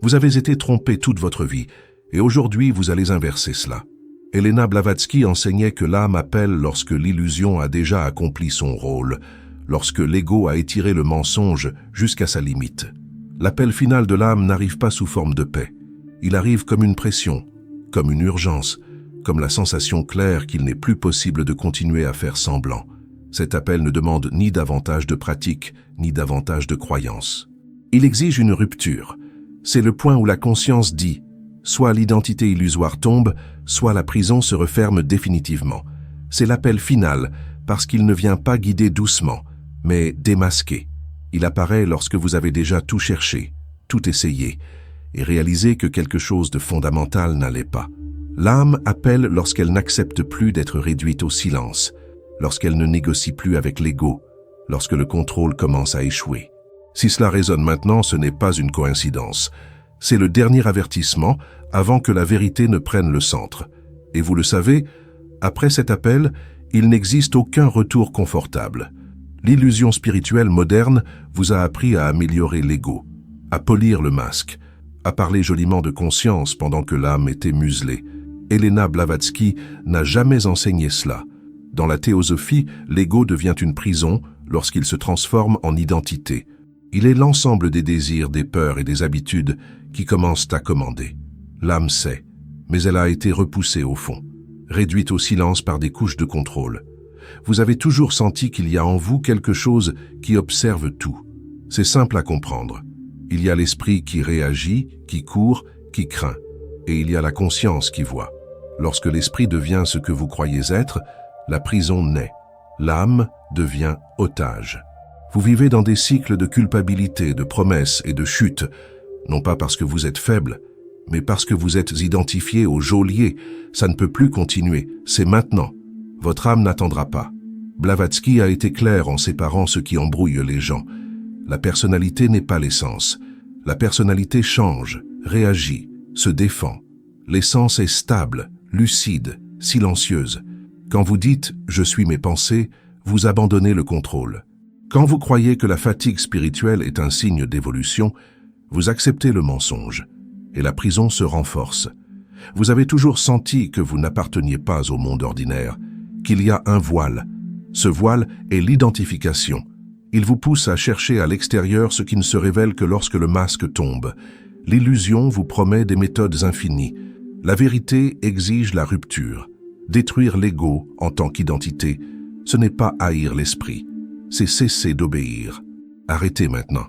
Vous avez été trompé toute votre vie, et aujourd'hui vous allez inverser cela. Elena Blavatsky enseignait que l'âme appelle lorsque l'illusion a déjà accompli son rôle, lorsque l'ego a étiré le mensonge jusqu'à sa limite. L'appel final de l'âme n'arrive pas sous forme de paix. Il arrive comme une pression, comme une urgence, comme la sensation claire qu'il n'est plus possible de continuer à faire semblant. Cet appel ne demande ni davantage de pratique, ni davantage de croyance. Il exige une rupture. C'est le point où la conscience dit « soit l'identité illusoire tombe, soit la prison se referme définitivement ». C'est l'appel final, parce qu'il ne vient pas guider doucement, mais démasquer. Il apparaît lorsque vous avez déjà tout cherché, tout essayé, et réalisé que quelque chose de fondamental n'allait pas. L'âme appelle lorsqu'elle n'accepte plus d'être réduite au silence, lorsqu'elle ne négocie plus avec l'ego, lorsque le contrôle commence à échouer. Si cela résonne maintenant, ce n'est pas une coïncidence. C'est le dernier avertissement avant que la vérité ne prenne le centre. Et vous le savez, après cet appel, il n'existe aucun retour confortable. L'illusion spirituelle moderne vous a appris à améliorer l'ego, à polir le masque, à parler joliment de conscience pendant que l'âme était muselée. Elena Blavatsky n'a jamais enseigné cela. Dans la théosophie, l'ego devient une prison lorsqu'il se transforme en identité. Il est l'ensemble des désirs, des peurs et des habitudes qui commencent à commander. L'âme sait, mais elle a été repoussée au fond, réduite au silence par des couches de contrôle. Vous avez toujours senti qu'il y a en vous quelque chose qui observe tout. C'est simple à comprendre. Il y a l'esprit qui réagit, qui court, qui craint. Et il y a la conscience qui voit. Lorsque l'esprit devient ce que vous croyez être, la prison naît. L'âme devient otage. Vous vivez dans des cycles de culpabilité, de promesses et de chute, non pas parce que vous êtes faible, mais parce que vous êtes identifié au geôlier. Ça ne peut plus continuer, c'est maintenant. Votre âme n'attendra pas. Blavatsky a été clair en séparant ce qui embrouille les gens. La personnalité n'est pas l'essence. La personnalité change, réagit, se défend. L'essence est stable, lucide, silencieuse. Quand vous dites « je suis mes pensées », vous abandonnez le contrôle. Quand vous croyez que la fatigue spirituelle est un signe d'évolution, vous acceptez le mensonge, et la prison se renforce. Vous avez toujours senti que vous n'apparteniez pas au monde ordinaire, qu'il y a un voile. Ce voile est l'identification. Il vous pousse à chercher à l'extérieur ce qui ne se révèle que lorsque le masque tombe. L'illusion vous promet des méthodes infinies. La vérité exige la rupture. Détruire l'ego en tant qu'identité, ce n'est pas haïr l'esprit, c'est cesser d'obéir. Arrêtez maintenant.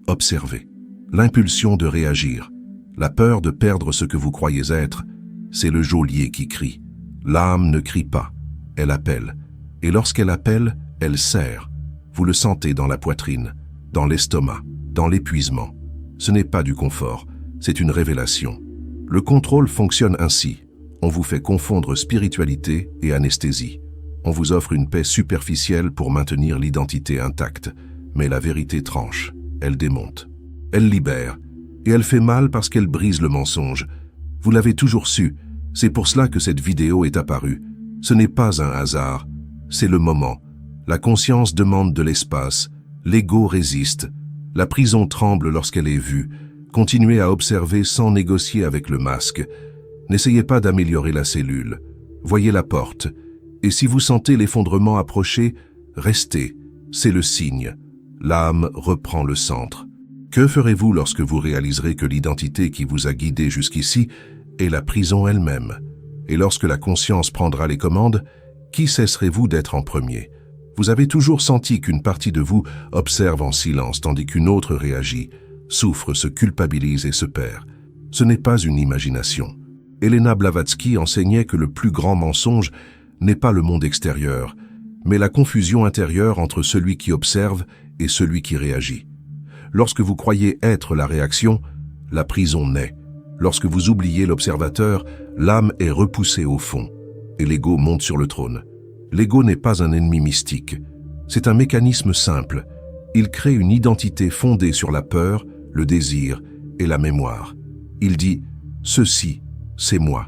Observez. L'impulsion de réagir, la peur de perdre ce que vous croyez être, c'est le geôlier qui crie. L'âme ne crie pas, elle appelle. Et lorsqu'elle appelle, elle serre. Vous le sentez dans la poitrine, dans l'estomac, dans l'épuisement. Ce n'est pas du confort, c'est une révélation. Le contrôle fonctionne ainsi. On vous fait confondre spiritualité et anesthésie. On vous offre une paix superficielle pour maintenir l'identité intacte. Mais la vérité tranche, elle démonte. Elle libère. Et elle fait mal parce qu'elle brise le mensonge. Vous l'avez toujours su. C'est pour cela que cette vidéo est apparue. Ce n'est pas un hasard. C'est le moment. La conscience demande de l'espace. L'ego résiste. La prison tremble lorsqu'elle est vue. Continuez à observer sans négocier avec le masque. N'essayez pas d'améliorer la cellule. Voyez la porte. Et si vous sentez l'effondrement approcher, restez. C'est le signe. L'âme reprend le centre. Que ferez-vous lorsque vous réaliserez que l'identité qui vous a guidé jusqu'ici est la prison elle-même? Et lorsque la conscience prendra les commandes, qui cesserez-vous d'être en premier? Vous avez toujours senti qu'une partie de vous observe en silence tandis qu'une autre réagit, souffre, se culpabilise et se perd. Ce n'est pas une imagination. Elena Blavatsky enseignait que le plus grand mensonge n'est pas le monde extérieur, mais la confusion intérieure entre celui qui observe et celui qui réagit. Lorsque vous croyez être la réaction, la prison naît. Lorsque vous oubliez l'observateur, l'âme est repoussée au fond, et l'ego monte sur le trône. L'ego n'est pas un ennemi mystique, c'est un mécanisme simple. Il crée une identité fondée sur la peur, le désir et la mémoire. Il dit « ceci, c'est moi »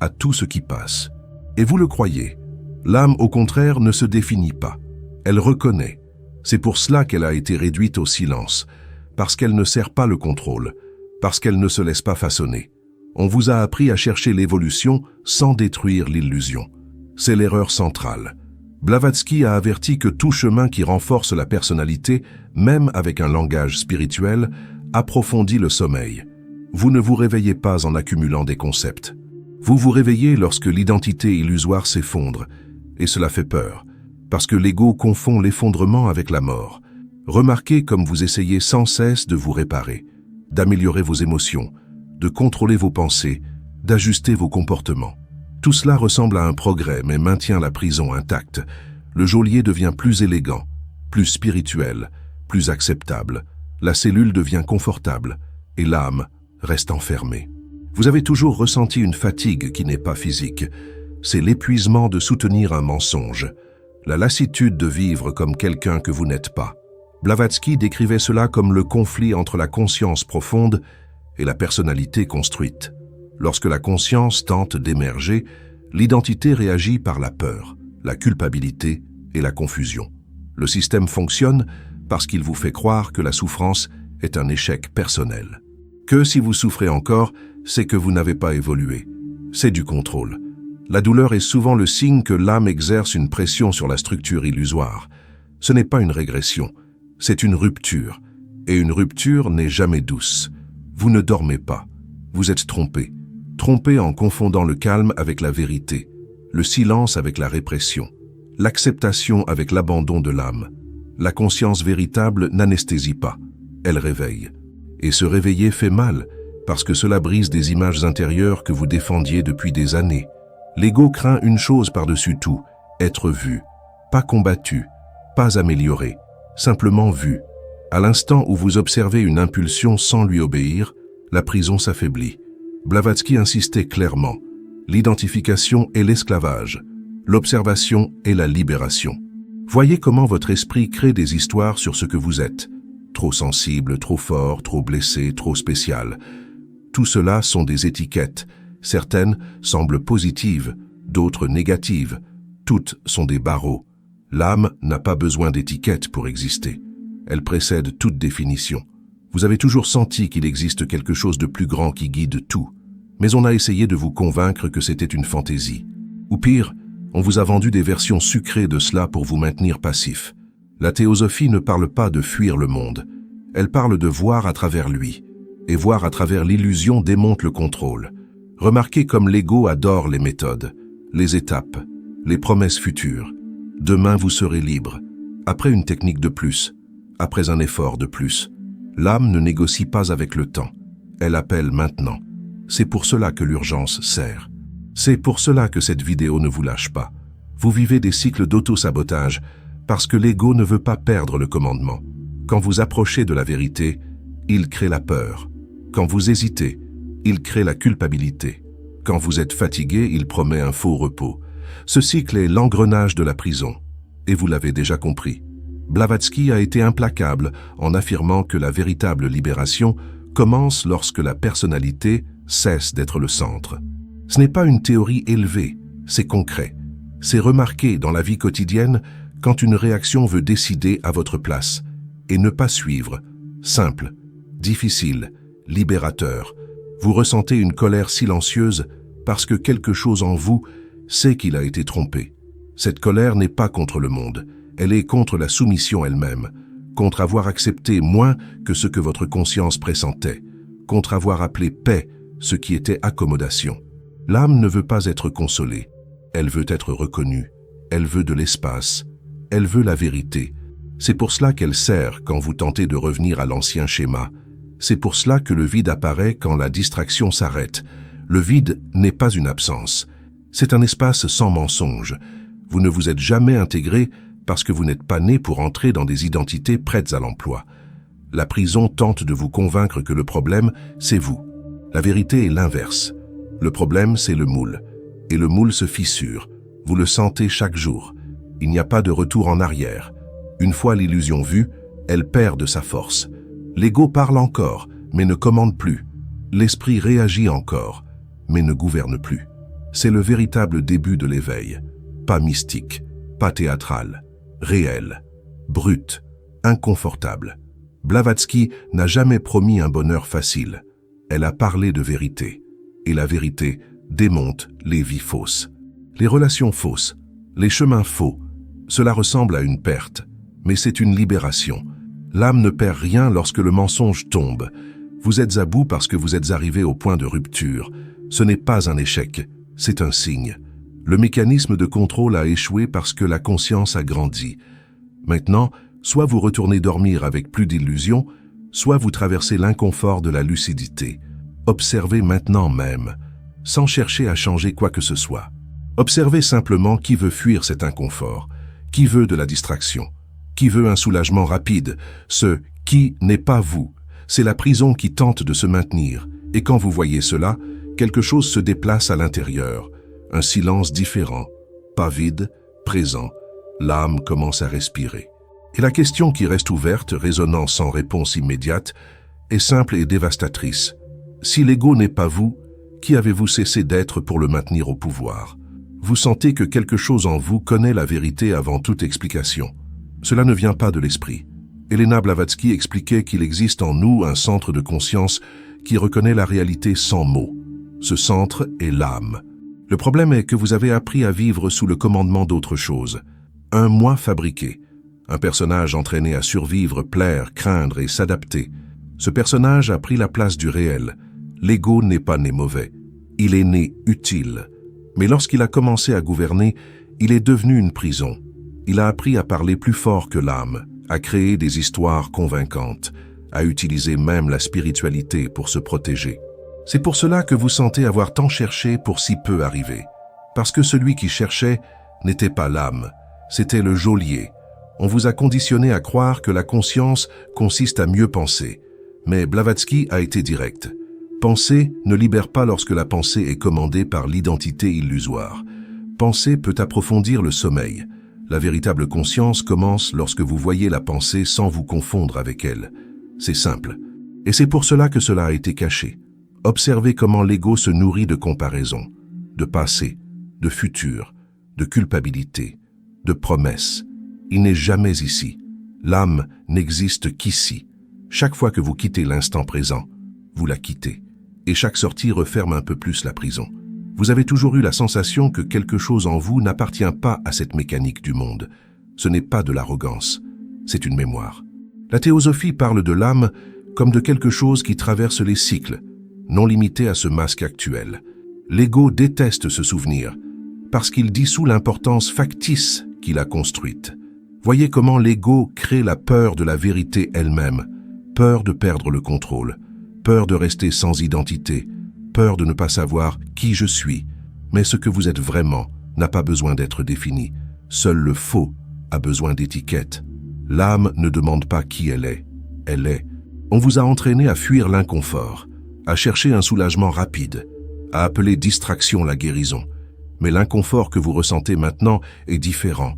à tout ce qui passe. Et vous le croyez. L'âme, au contraire, ne se définit pas. Elle reconnaît. C'est pour cela qu'elle a été réduite au silence, parce qu'elle ne sert pas le contrôle. parce qu'elle ne se laisse pas façonner. On vous a appris à chercher l'évolution sans détruire l'illusion. C'est l'erreur centrale. Blavatsky a averti que tout chemin qui renforce la personnalité, même avec un langage spirituel, approfondit le sommeil. Vous ne vous réveillez pas en accumulant des concepts. Vous vous réveillez lorsque l'identité illusoire s'effondre, et cela fait peur, parce que l'ego confond l'effondrement avec la mort. Remarquez comme vous essayez sans cesse de vous réparer, d'améliorer vos émotions, de contrôler vos pensées, d'ajuster vos comportements. Tout cela ressemble à un progrès, mais maintient la prison intacte. Le geôlier devient plus élégant, plus spirituel, plus acceptable. La cellule devient confortable, et l'âme reste enfermée. Vous avez toujours ressenti une fatigue qui n'est pas physique. C'est l'épuisement de soutenir un mensonge, la lassitude de vivre comme quelqu'un que vous n'êtes pas. Blavatsky décrivait cela comme le conflit entre la conscience profonde et la personnalité construite. Lorsque la conscience tente d'émerger, l'identité réagit par la peur, la culpabilité et la confusion. Le système fonctionne parce qu'il vous fait croire que la souffrance est un échec personnel. Que si vous souffrez encore, c'est que vous n'avez pas évolué. C'est du contrôle. La douleur est souvent le signe que l'âme exerce une pression sur la structure illusoire. Ce n'est pas une régression, c'est une rupture. Et une rupture n'est jamais douce. Vous ne dormez pas. Vous êtes trompé. Trompé en confondant le calme avec la vérité, le silence avec la répression, l'acceptation avec l'abandon de l'âme. La conscience véritable n'anesthésie pas, elle réveille. Et se réveiller fait mal, parce que cela brise des images intérieures que vous défendiez depuis des années. L'ego craint une chose par-dessus tout, être vu, pas combattu, pas amélioré, simplement vu. À l'instant où vous observez une impulsion sans lui obéir, la prison s'affaiblit. Blavatsky insistait clairement. L'identification est l'esclavage, l'observation est la libération. Voyez comment votre esprit crée des histoires sur ce que vous êtes. Trop sensible, trop fort, trop blessé, trop spécial. Tout cela sont des étiquettes. Certaines semblent positives, d'autres négatives. Toutes sont des barreaux. L'âme n'a pas besoin d'étiquettes pour exister. Elle précède toute définition. Vous avez toujours senti qu'il existe quelque chose de plus grand qui guide tout. Mais on a essayé de vous convaincre que c'était une fantaisie. Ou pire, on vous a vendu des versions sucrées de cela pour vous maintenir passif. La théosophie ne parle pas de fuir le monde. Elle parle de voir à travers lui. Et voir à travers l'illusion démonte le contrôle. Remarquez comme l'ego adore les méthodes, les étapes, les promesses futures. Demain vous serez libre. Après une technique de plus, après un effort de plus. L'âme ne négocie pas avec le temps. Elle appelle maintenant. C'est pour cela que l'urgence sert. C'est pour cela que cette vidéo ne vous lâche pas. Vous vivez des cycles d'auto-sabotage parce que l'ego ne veut pas perdre le commandement. Quand vous approchez de la vérité, il crée la peur. Quand vous hésitez, il crée la culpabilité. Quand vous êtes fatigué, il promet un faux repos. Ce cycle est l'engrenage de la prison. Et vous l'avez déjà compris. Blavatsky a été implacable en affirmant que la véritable libération commence lorsque la personnalité cesse d'être le centre. Ce n'est pas une théorie élevée, c'est concret. C'est remarqué dans la vie quotidienne quand une réaction veut décider à votre place et ne pas suivre. Simple, difficile, libérateur. Vous ressentez une colère silencieuse parce que quelque chose en vous sait qu'il a été trompé. Cette colère n'est pas contre le monde, elle est contre la soumission elle-même, contre avoir accepté moins que ce que votre conscience pressentait, contre avoir appelé paix ce qui était accommodation. L'âme ne veut pas être consolée, elle veut être reconnue, elle veut de l'espace, elle veut la vérité. C'est pour cela qu'elle sert quand vous tentez de revenir à l'ancien schéma. C'est pour cela que le vide apparaît quand la distraction s'arrête. Le vide n'est pas une absence, c'est un espace sans mensonge. Vous ne vous êtes jamais intégré parce que vous n'êtes pas né pour entrer dans des identités prêtes à l'emploi. La prison tente de vous convaincre que le problème, c'est vous. La vérité est l'inverse. Le problème, c'est le moule. Et le moule se fissure. Vous le sentez chaque jour. Il n'y a pas de retour en arrière. Une fois l'illusion vue, elle perd de sa force. L'ego parle encore, mais ne commande plus. L'esprit réagit encore, mais ne gouverne plus. C'est le véritable début de l'éveil. Pas mystique, pas théâtral, réel, brut, inconfortable. Blavatsky n'a jamais promis un bonheur facile. Elle a parlé de vérité. Et la vérité démonte les vies fausses. Les relations fausses, les chemins faux, cela ressemble à une perte, mais c'est une libération. L'âme ne perd rien lorsque le mensonge tombe. Vous êtes à bout parce que vous êtes arrivé au point de rupture. Ce n'est pas un échec, c'est un signe. Le mécanisme de contrôle a échoué parce que la conscience a grandi. Maintenant, soit vous retournez dormir avec plus d'illusions, soit vous traversez l'inconfort de la lucidité. Observez maintenant même, sans chercher à changer quoi que ce soit. Observez simplement qui veut fuir cet inconfort, qui veut de la distraction, qui veut un soulagement rapide. Ce « qui » n'est pas vous, c'est la prison qui tente de se maintenir. Et quand vous voyez cela, quelque chose se déplace à l'intérieur, un silence différent, pas vide, présent. L'âme commence à respirer. Et la question qui reste ouverte, résonnant sans réponse immédiate, est simple et dévastatrice. Si l'ego n'est pas vous, qui avez-vous cessé d'être pour le maintenir au pouvoir? Vous sentez que quelque chose en vous connaît la vérité avant toute explication. Cela ne vient pas de l'esprit. Elena Blavatsky expliquait qu'il existe en nous un centre de conscience qui reconnaît la réalité sans mots. Ce centre est l'âme. Le problème est que vous avez appris à vivre sous le commandement d'autre chose. Un moi fabriqué. Un personnage entraîné à survivre, plaire, craindre et s'adapter. Ce personnage a pris la place du réel. L'ego n'est pas né mauvais. Il est né utile. Mais lorsqu'il a commencé à gouverner, il est devenu une prison. Il a appris à parler plus fort que l'âme, à créer des histoires convaincantes, à utiliser même la spiritualité pour se protéger. C'est pour cela que vous sentez avoir tant cherché pour si peu arriver. Parce que celui qui cherchait n'était pas l'âme, c'était le geôlier. On vous a conditionné à croire que la conscience consiste à mieux penser. Mais Blavatsky a été direct. Penser ne libère pas lorsque la pensée est commandée par l'identité illusoire. Penser peut approfondir le sommeil. La véritable conscience commence lorsque vous voyez la pensée sans vous confondre avec elle. C'est simple. Et c'est pour cela que cela a été caché. Observez comment l'ego se nourrit de comparaisons, de passé, de futur, de culpabilité, de promesses. Il n'est jamais ici. L'âme n'existe qu'ici. Chaque fois que vous quittez l'instant présent, vous la quittez. Et chaque sortie referme un peu plus la prison. Vous avez toujours eu la sensation que quelque chose en vous n'appartient pas à cette mécanique du monde. Ce n'est pas de l'arrogance, c'est une mémoire. La théosophie parle de l'âme comme de quelque chose qui traverse les cycles, non limité à ce masque actuel. L'ego déteste ce souvenir, parce qu'il dissout l'importance factice qu'il a construite. Voyez comment l'ego crée la peur de la vérité elle-même, peur de perdre le contrôle, peur de rester sans identité, peur de ne pas savoir qui je suis. Mais ce que vous êtes vraiment n'a pas besoin d'être défini. Seul le faux a besoin d'étiquette. L'âme ne demande pas qui elle est. Elle est. On vous a entraîné à fuir l'inconfort, à chercher un soulagement rapide, à appeler distraction la guérison. Mais l'inconfort que vous ressentez maintenant est différent.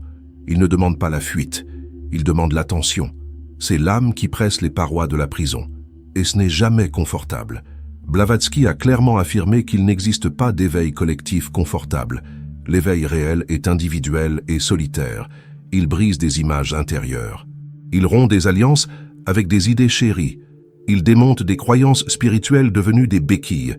Il ne demande pas la fuite, il demande l'attention. C'est l'âme qui presse les parois de la prison. Et ce n'est jamais confortable. Blavatsky a clairement affirmé qu'il n'existe pas d'éveil collectif confortable. L'éveil réel est individuel et solitaire. Il brise des images intérieures. Il rompt des alliances avec des idées chéries. Il démonte des croyances spirituelles devenues des béquilles.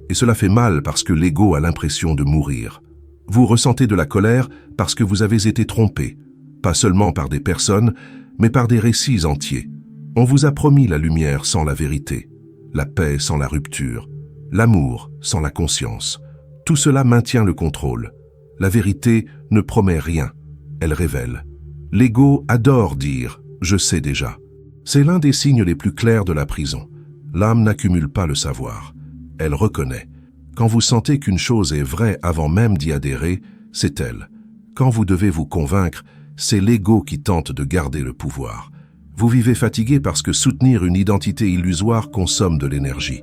Et cela fait mal parce que l'ego a l'impression de mourir. Vous ressentez de la colère parce que vous avez été trompé. Pas seulement par des personnes, mais par des récits entiers. On vous a promis la lumière sans la vérité, la paix sans la rupture, l'amour sans la conscience. Tout cela maintient le contrôle. La vérité ne promet rien, elle révèle. L'ego adore dire « je sais déjà ». C'est l'un des signes les plus clairs de la prison. L'âme n'accumule pas le savoir, elle reconnaît. Quand vous sentez qu'une chose est vraie avant même d'y adhérer, c'est elle. Quand vous devez vous convaincre, c'est l'ego qui tente de garder le pouvoir. Vous vivez fatigué parce que soutenir une identité illusoire consomme de l'énergie.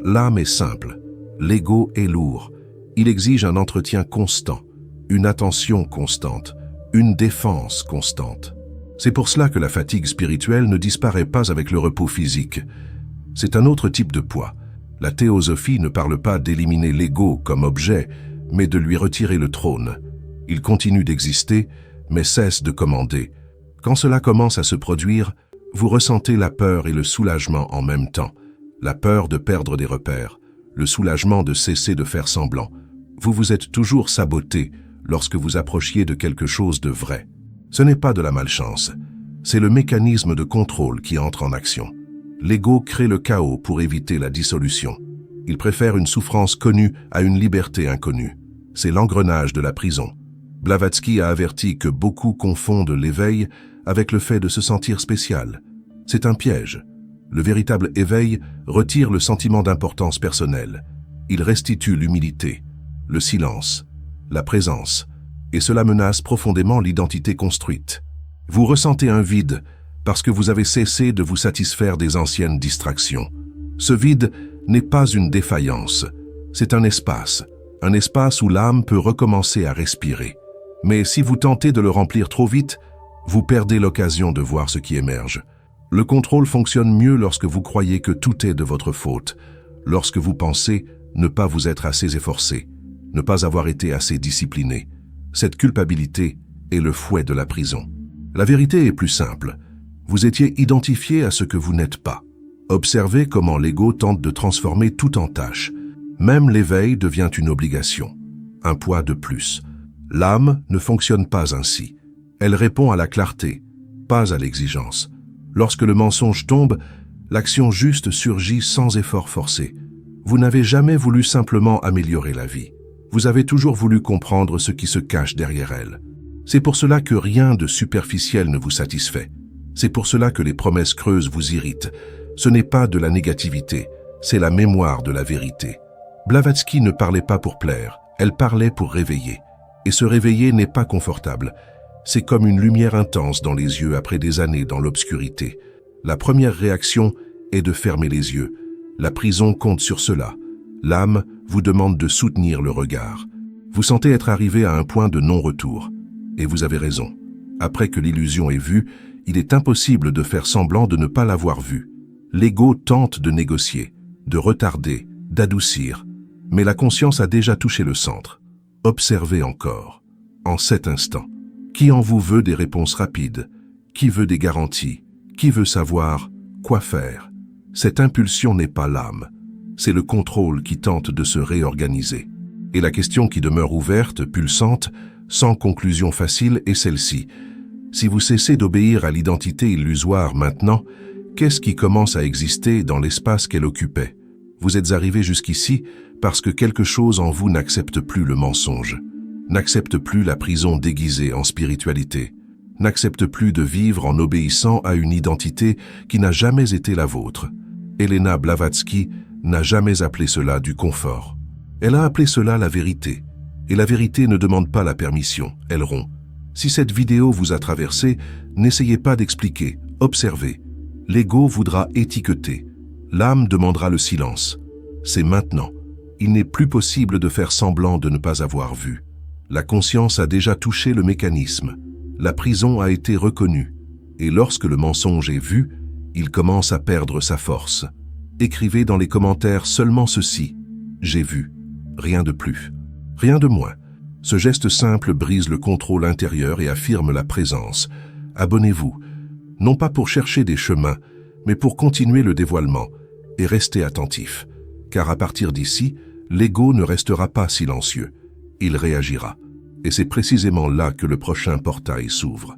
L'âme est simple, l'ego est lourd. Il exige un entretien constant, une attention constante, une défense constante. C'est pour cela que la fatigue spirituelle ne disparaît pas avec le repos physique. C'est un autre type de poids. La théosophie ne parle pas d'éliminer l'ego comme objet, mais de lui retirer le trône. Il continue d'exister, mais cesse de commander. Quand cela commence à se produire, vous ressentez la peur et le soulagement en même temps. la peur de perdre des repères, le soulagement de cesser de faire semblant. Vous vous êtes toujours saboté lorsque vous approchiez de quelque chose de vrai. Ce n'est pas de la malchance, c'est le mécanisme de contrôle qui entre en action. L'ego crée le chaos pour éviter la dissolution. Il préfère une souffrance connue à une liberté inconnue. C'est l'engrenage de la prison. Blavatsky a averti que beaucoup confondent l'éveil avec le fait de se sentir spécial. C'est un piège. Le véritable éveil retire le sentiment d'importance personnelle. Il restitue l'humilité, le silence, la présence, et cela menace profondément l'identité construite. Vous ressentez un vide parce que vous avez cessé de vous satisfaire des anciennes distractions. Ce vide n'est pas une défaillance, c'est un espace où l'âme peut recommencer à respirer. Mais si vous tentez de le remplir trop vite, vous perdez l'occasion de voir ce qui émerge. Le contrôle fonctionne mieux lorsque vous croyez que tout est de votre faute, lorsque vous pensez ne pas vous être assez efforcé, ne pas avoir été assez discipliné. Cette culpabilité est le fouet de la prison. La vérité est plus simple. Vous étiez identifié à ce que vous n'êtes pas. Observez comment l'ego tente de transformer tout en tâche. Même l'éveil devient une obligation, un poids de plus. L'âme ne fonctionne pas ainsi. Elle répond à la clarté, pas à l'exigence. Lorsque le mensonge tombe, l'action juste surgit sans effort forcé. Vous n'avez jamais voulu simplement améliorer la vie. Vous avez toujours voulu comprendre ce qui se cache derrière elle. C'est pour cela que rien de superficiel ne vous satisfait. C'est pour cela que les promesses creuses vous irritent. Ce n'est pas de la négativité, c'est la mémoire de la vérité. Blavatsky ne parlait pas pour plaire, elle parlait pour réveiller. Et se réveiller n'est pas confortable. C'est comme une lumière intense dans les yeux après des années dans l'obscurité. La première réaction est de fermer les yeux. La prison compte sur cela. L'âme vous demande de soutenir le regard. Vous sentez être arrivé à un point de non-retour. Et vous avez raison. Après que l'illusion est vue, il est impossible de faire semblant de ne pas l'avoir vue. L'ego tente de négocier, de retarder, d'adoucir. Mais la conscience a déjà touché le centre. Observez encore, en cet instant. Qui en vous veut des réponses rapides? Qui veut des garanties? Qui veut savoir quoi faire? Cette impulsion n'est pas l'âme. C'est le contrôle qui tente de se réorganiser. Et la question qui demeure ouverte, pulsante, sans conclusion facile est celle-ci. Si vous cessez d'obéir à l'identité illusoire maintenant, qu'est-ce qui commence à exister dans l'espace qu'elle occupait? Vous êtes arrivé jusqu'ici parce que quelque chose en vous n'accepte plus le mensonge, n'accepte plus la prison déguisée en spiritualité, n'accepte plus de vivre en obéissant à une identité qui n'a jamais été la vôtre. Elena Blavatsky n'a jamais appelé cela du confort. Elle a appelé cela la vérité. Et la vérité ne demande pas la permission, elle rompt. Si cette vidéo vous a traversé, n'essayez pas d'expliquer, observez. L'ego voudra étiqueter. L'âme demandera le silence. C'est maintenant. Il n'est plus possible de faire semblant de ne pas avoir vu. La conscience a déjà touché le mécanisme. La prison a été reconnue. Et lorsque le mensonge est vu, il commence à perdre sa force. Écrivez dans les commentaires seulement ceci. J'ai vu. Rien de plus. Rien de moins. Ce geste simple brise le contrôle intérieur et affirme la présence. Abonnez-vous. Non pas pour chercher des chemins, mais pour continuer le dévoilement. Et restez attentif. Car à partir d'ici, l'ego ne restera pas silencieux. Il réagira. Et c'est précisément là que le prochain portail s'ouvre.